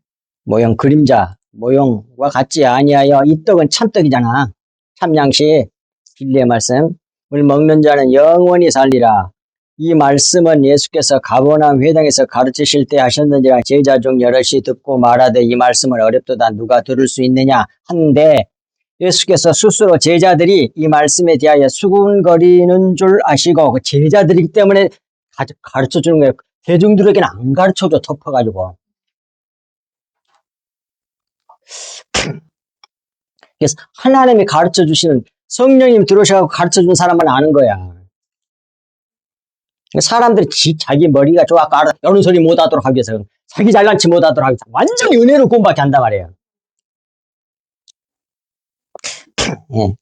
모형, 그림자, 모형과 같지 아니하여 이 떡은 참떡이잖아. 참양식, 진리의 말씀. 을 먹는 자는 영원히 살리라. 이 말씀은 예수께서 가버나움 회당에서 가르치실 때 하셨는지라 제자 중 여럿이 듣고 말하되 이 말씀을 어렵도다 누가 들을 수 있느냐 한데 예수께서 스스로 제자들이 이 말씀에 대하여 수군거리는 줄 아시고 그 제자들이기 때문에 가르쳐 주는 거예요. 대중들에게는 안 가르쳐줘, 덮어가지고. 그래서 하나님이 가르쳐 주시는 성령님 들어오셔서 가르쳐 주는 사람만 아는 거야. 사람들이 자기 머리가 좋아 이런 소리 못하도록 하기 위해서 자기 잘난 체 못하도록 하기 위해서 완전히 은혜로 공부밖에 한단 말이에요. 예.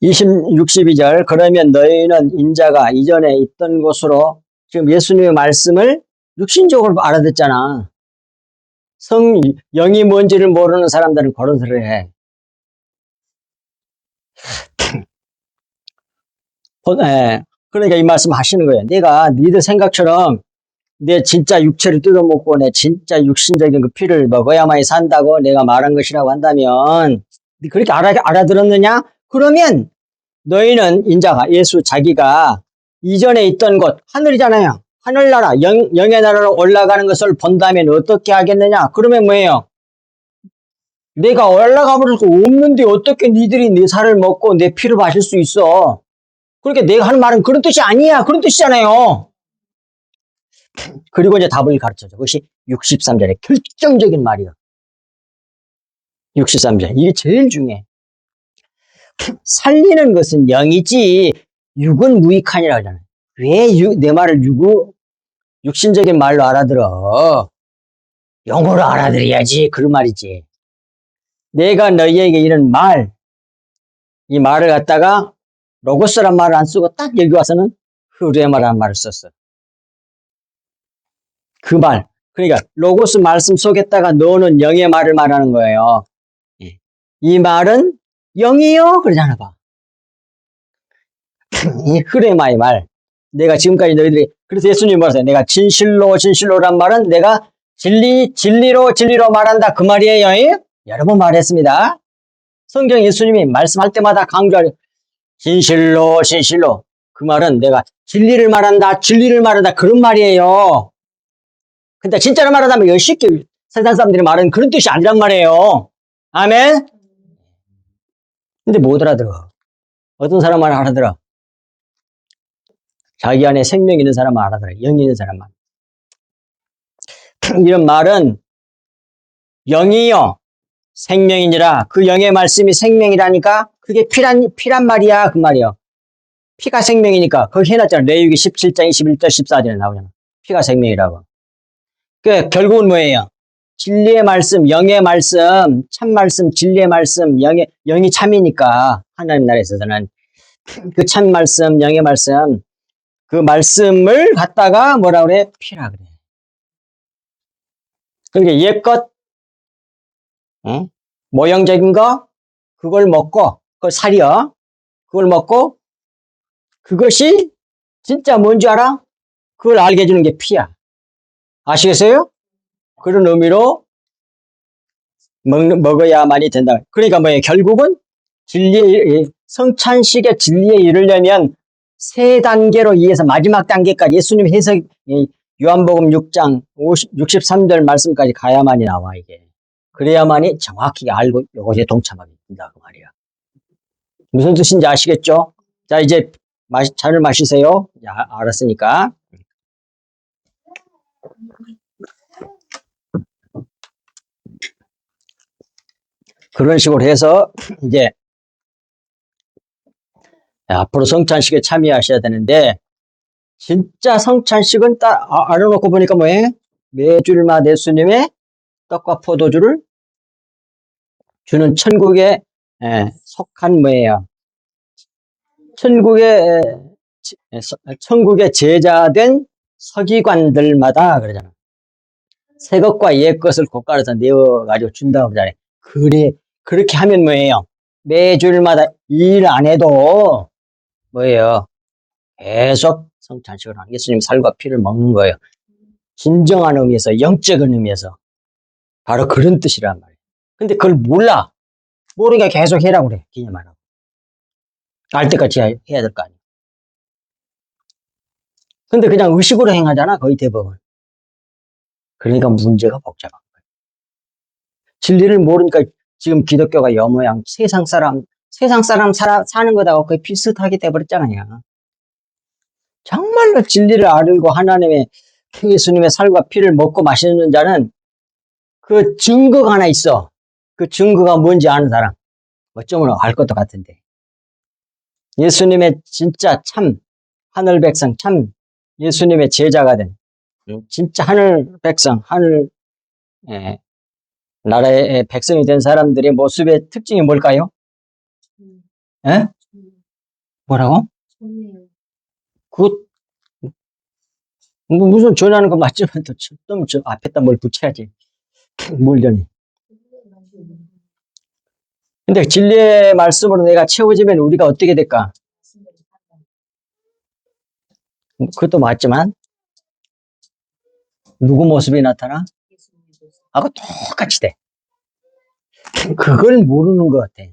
62절 그러면 너희는 인자가 이전에 있던 곳으로 지금 예수님의 말씀을 육신적으로 알아듣잖아. 영이 뭔지를 모르는 사람들은 그런 소리를 해. 예. 그러니까 이 말씀 하시는 거예요. 내가 니들 생각처럼 내 진짜 육체를 뜯어먹고 내 진짜 육신적인 그 피를 먹어야만이 산다고 내가 말한 것이라고 한다면 그렇게 알아들었느냐? 그러면 너희는 인자가 예수 자기가 이전에 있던 곳 하늘이잖아요. 하늘나라 영의 나라로 올라가는 것을 본다면 어떻게 하겠느냐? 그러면 뭐예요? 내가 올라가 버릴 수 없는데 어떻게 니들이 내 살을 먹고 내 피를 마실 수 있어? 그러니까 내가 하는 말은 그런 뜻이 아니야. 그런 뜻이잖아요. 그리고 이제 답을 가르쳐줘. 그것이 63절의 결정적인 말이야. 63절. 이게 제일 중요해. 살리는 것은 영이지 육은 무익하니라 하잖아요. 왜 내 말을 육신적인 말로 알아들어? 영어로 알아들어야지. 그런 말이지. 내가 너희에게 이런 이 말을 갖다가 로고스란 말을 안 쓰고 딱 여기 와서는 흐르에마라는 말을 썼어. 그 말. 그러니까 로고스 말씀 속에다가 너는 영의 말을 말하는 거예요. 이 말은 영이요? 그러잖아 봐. 이 흐레마의 말. 내가 지금까지 너희들이 그래서 예수님이 뭐라세요? 내가 진실로란 말은 내가 진리로 말한다 그 말이에요. 여러 번 말했습니다. 성경 예수님이 말씀할 때마다 강조하는 진실로 그 말은 내가 진리를 말한다 그런 말이에요. 근데 진짜로 말하자면 쉽게 세상 사람들이 말하는 그런 뜻이 아니란 말이에요. 아멘? 근데 못 알아들어. 어떤 사람만 알아들어. 자기 안에 생명이 있는 사람만 알아들어요. 영이 있는 사람만. 이런 말은 영이요 생명이니라. 그 영의 말씀이 생명이라니까 그게 피란 말이야. 그 말이요. 피가 생명이니까 거기 해놨잖아. 레위기 17장 21절 14절에 나오잖아. 피가 생명이라고. 그 결국은 뭐예요? 진리의 말씀, 영의 말씀, 참 말씀, 진리의 말씀, 영이 참이니까 하나님 나라에서는 그 참 말씀, 영의 말씀, 그 말씀을 갖다가 뭐라 그래? 피라 그래. 그러니까 옛것, 모형적인 거, 그걸 먹고, 그걸 사려. 그걸 먹고, 그것이 진짜 뭔지 알아? 그걸 알게 해주는 게 피야. 아시겠어요? 그런 의미로 먹어야만이 된다. 그러니까 뭐예요? 결국은 성찬식의 진리에 이르려면 세 단계로 이어서 마지막 단계까지 예수님 해석, 요한복음 6장 63절 말씀까지 가야만이 나와, 이게. 그래야만이 정확히 알고 이것에 동참하게 된다, 그 말이야. 무슨 뜻인지 아시겠죠? 자, 이제 잔을 마시세요. 자, 알았으니까. 그런 식으로 해서 이제 앞으로 성찬식에 참여하셔야 되는데 진짜 성찬식은 딱 알아놓고 보니까 뭐예요? 매주일마다 예수님의 떡과 포도주를 주는 천국에 속한 뭐예요? 천국의 제자된 서기관들마다 그러잖아. 새 것과 옛 것을 고깔아서 내어가지고 준다고 그러잖아요. 그렇게 하면 뭐예요? 매주일마다 일 안 해도 뭐예요? 계속 성찬식을 하는 예수님 살과 피를 먹는 거예요. 진정한 의미에서, 영적인 의미에서. 바로 그런 뜻이란 말이에요. 근데 그걸 몰라. 모르니까 계속 해라고 그래. 기념하라고. 알 때까지 해야 될 거 아니에요. 근데 그냥 의식으로 행하잖아, 거의 대부분. 그러니까 문제가 복잡한 거예요. 진리를 모르니까 지금 기독교가 여모양 세상 사람 사는 거다가 거의 비슷하게 돼버렸잖아요. 정말로 진리를 알고 하나님의 예수님의 살과 피를 먹고 마시는 자는 그 증거가 하나 있어. 그 증거가 뭔지 아는 사람. 어쩌면 알 것도 같은데. 예수님의 진짜 참 하늘 백성, 참 예수님의 제자가 된 진짜 하늘 백성, 하늘 나라의 백성이 된 사람들의 모습의 특징이 뭘까요? 예? 뭐라고? 그 무슨 전하는 거 맞지만 또 저 앞에다 뭘 붙여야지. 뭘 전해. 근데 진리의 말씀으로 내가 채워지면 우리가 어떻게 될까? 그것도 맞지만 누구 모습이 나타나? 하고 똑같이 돼. 그걸 모르는 것 같아.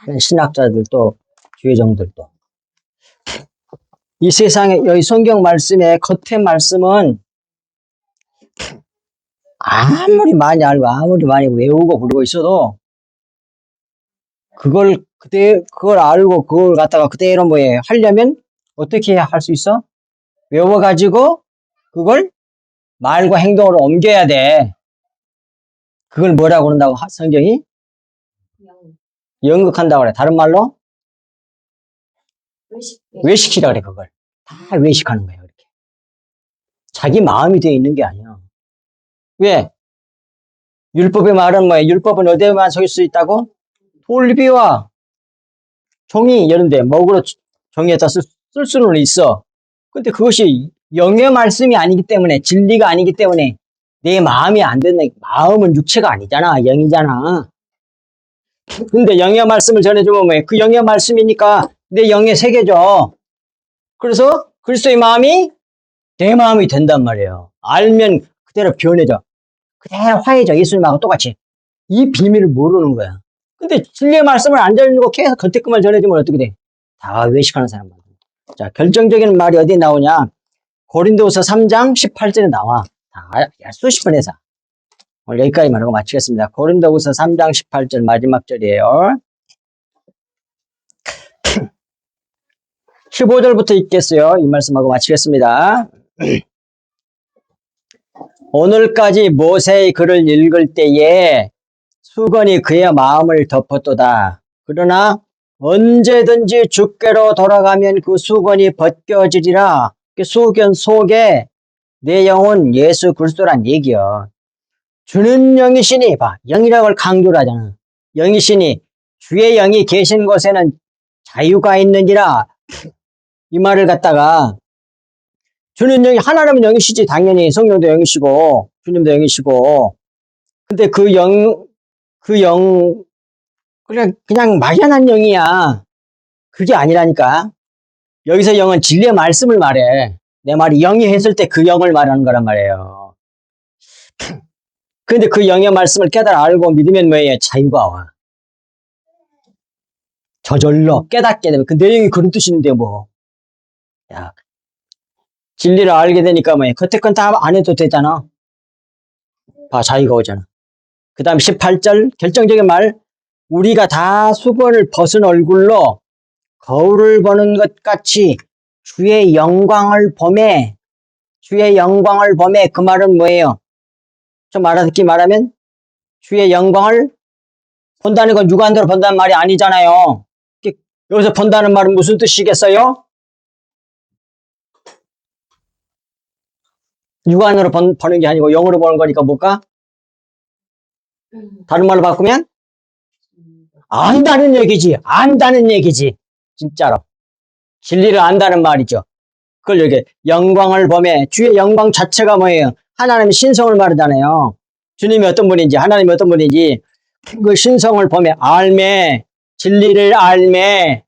많은 신학자들도 주의정들도. 이 세상에 여기 성경 말씀의 겉의 말씀은 아무리 많이 알고 아무리 많이 외우고 부르고 있어도 그걸 알고 그걸 갖다가 그대로 뭐예요? 하려면 어떻게 해야 할 수 있어? 외워가지고 그걸 말과 행동으로 옮겨야 돼. 그걸 뭐라고 그런다고 성경이? 연극한다고 그래. 다른 말로? 외식이라 그래, 그걸. 다 외식하는 거예요, 이렇게. 자기 마음이 되어 있는 게 아니야. 왜? 율법의 말은 뭐예요? 율법은 어디에만 서 있을 수 있다고? 돌비와 종이 이런데 먹으로 종이에다 쓸 수는 있어. 근데 그것이 영의 말씀이 아니기 때문에, 진리가 아니기 때문에 내 마음이 안 되는, 마음은 육체가 아니잖아. 영이잖아. 근데 영의 말씀을 전해주면 뭐예요? 그 영의 말씀이니까 내 영에 새겨져. 그래서 그리스도의 마음이 내 마음이 된단 말이에요. 알면 그대로 변해져. 그대로 화해져. 예수님하고 똑같이. 이 비밀을 모르는 거야. 근데 진리의 말씀을 안 전해주고 계속 겉에것만 전해주면 어떻게 돼? 다 외식하는 사람만. 자, 결정적인 말이 어디 나오냐? 고린도후서 3장 18절에 나와. 다 수십 번 해서. 오늘 여기까지만 하고 마치겠습니다. 고린도후서 3장 18절 마지막 절이에요. 15절부터 읽겠어요. 이 말씀하고 마치겠습니다. 오늘까지 모세의 글을 읽을 때에 수건이 그의 마음을 덮었도다. 그러나 언제든지 주께로 돌아가면 그 수건이 벗겨지리라. 그 수건 속에 내 영혼 예수 그리스도란 얘기야. 주는 영이시니, 봐, 영이라고 강조를 하잖아. 영이시니 주의 영이 계신 곳에는 자유가 있느니라. 이 말을 갖다가 주는 영이, 하나님은 영이시지, 당연히 성령도 영이시고 주님도 영이시고, 근데 그 영 그냥 막연한 영이야. 그게 아니라니까. 여기서 영은 진리의 말씀을 말해. 내 말이 영이 했을 때 그 영을 말하는 거란 말이에요. 근데 그 영의 말씀을 깨달아 알고 믿으면 뭐예요? 자유가 와. 저절로 깨닫게 되면, 그 내용이 그런 뜻인데 뭐. 야, 진리를 알게 되니까 뭐예요? 겉에 건 다 안 해도 되잖아. 봐, 자유가 오잖아. 그 다음 18절 결정적인 말. 우리가 다 수건을 벗은 얼굴로 거울을 보는 것 같이 주의 영광을 보매. 주의 영광을 보매. 그 말은 뭐예요? 좀 알아듣기 말하면 주의 영광을 본다는 건 육안으로 본다는 말이 아니잖아요. 여기서 본다는 말은 무슨 뜻이겠어요? 육안으로 보는 게 아니고 영으로 보는 거니까 뭘까? 다른 말로 바꾸면 안다는 얘기지. 안다는 얘기지. 진짜로. 진리를 안다는 말이죠. 그걸 여기 영광을 보매. 주의 영광 자체가 뭐예요? 하나님의 신성을 말하잖아요. 주님이 어떤 분인지, 하나님이 어떤 분인지 그 신성을 보매. 알매. 진리를 알매.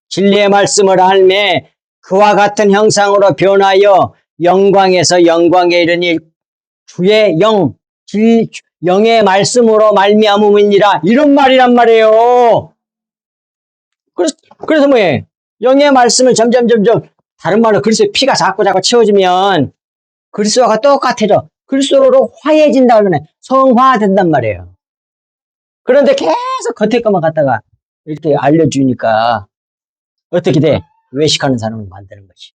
진리의 말씀을 알매. 그와 같은 형상으로 변하여 영광에서 영광에 이르니 주의 영, 영의 말씀으로 말미암음이니라. 이런 말이란 말이에요. 그래서 뭐예요? 영의 말씀을 점점 다른 말로 그리스도의 피가 자꾸 채워지면 그리스도가 똑같아져. 그리스도로 화해진다 그러네. 성화된단 말이에요. 그런데 계속 겉에 것만 갖다가 이렇게 알려주니까 어떻게 돼? 외식하는 사람을 만드는 거지.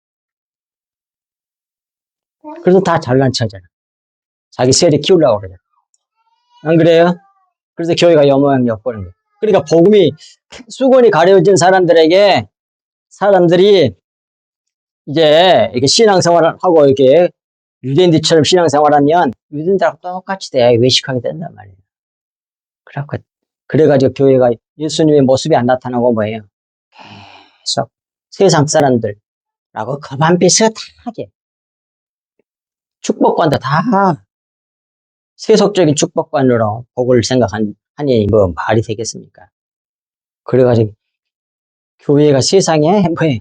그래서 다 잘난 척하잖아. 자기 세례 키우려고 그러잖아. 안 그래요? 그래서 교회가 여모양 엿보는 거예요. 그러니까 복음이, 수건이 가려진 사람들에게, 사람들이 이제 이렇게 신앙생활을 하고 이렇게 유대인들처럼 신앙생활하면 유대인들하고 똑같이 돼. 외식하게 된단 말이에요. 그래가지고 교회가 예수님의 모습이 안 나타나고 뭐예요? 계속 세상 사람들하고 그만 비슷하게 축복관도 다 세속적인 축복관으로 복을 생각하니 뭐 말이 되겠습니까? 그래가지고 교회가 세상에 뭐예요?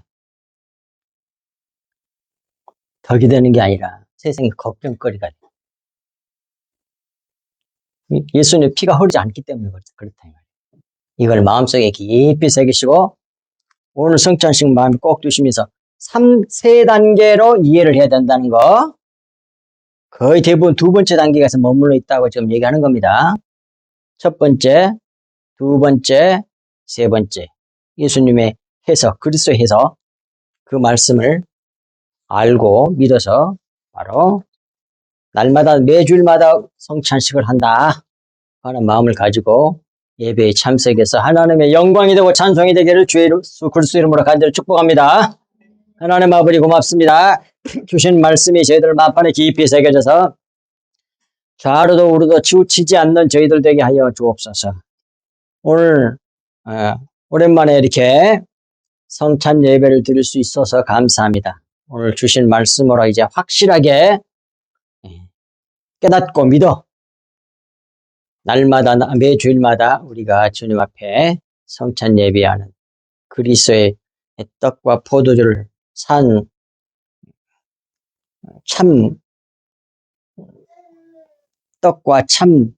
덕이 되는 게 아니라 세상에 걱정거리가 돼. 예수님의 피가 흐르지 않기 때문에 그렇다. 이걸 마음속에 깊이 새기시고 오늘 성찬식 마음에 꼭 두시면서 3단계로 이해를 해야 된다는 거, 거의 대부분 두 번째 단계에서 머물러 있다고 지금 얘기하는 겁니다. 첫 번째, 두 번째, 세 번째. 예수님의 해석, 그리스도의 해석, 그 말씀을 알고 믿어서 바로 날마다 매주일마다 성찬식을 한다 하는 마음을 가지고 예배에 참석해서 하나님의 영광이 되고 찬송이 되기를 주 예수 그리스도 이름으로 간절히 축복합니다. 하나님 아버지 고맙습니다. 주신 말씀이 저희들 마음판에 깊이 새겨져서 좌로도 우로도 치우치지 않는 저희들 되게 하여 주옵소서. 오늘 오랜만에 이렇게 성찬 예배를 드릴 수 있어서 감사합니다. 오늘 주신 말씀으로 이제 확실하게 깨닫고 믿어 날마다 매주일마다 우리가 주님 앞에 성찬 예배하는 그리스도의 떡과 포도주를 산 참 떡과 참된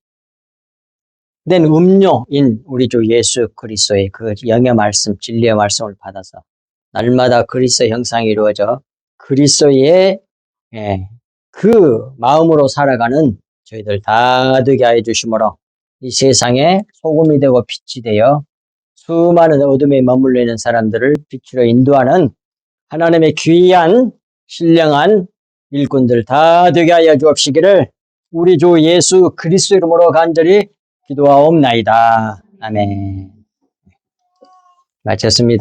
음료인 우리 주 예수 그리스도의 그 영의 말씀, 진리의 말씀을 받아서 날마다 그리스도 형상이 이루어져 그리스도의 그 마음으로 살아가는 저희들 다 되게 하여 주심으로 이 세상에 소금이 되고 빛이 되어 수많은 어둠에 머물러 있는 사람들을 빛으로 인도하는 하나님의 귀한 신령한 일꾼들 다 되게 하여 주옵시기를 우리 주 예수 그리스도 이름으로 간절히 기도하옵나이다. 아멘. 마쳤습니다.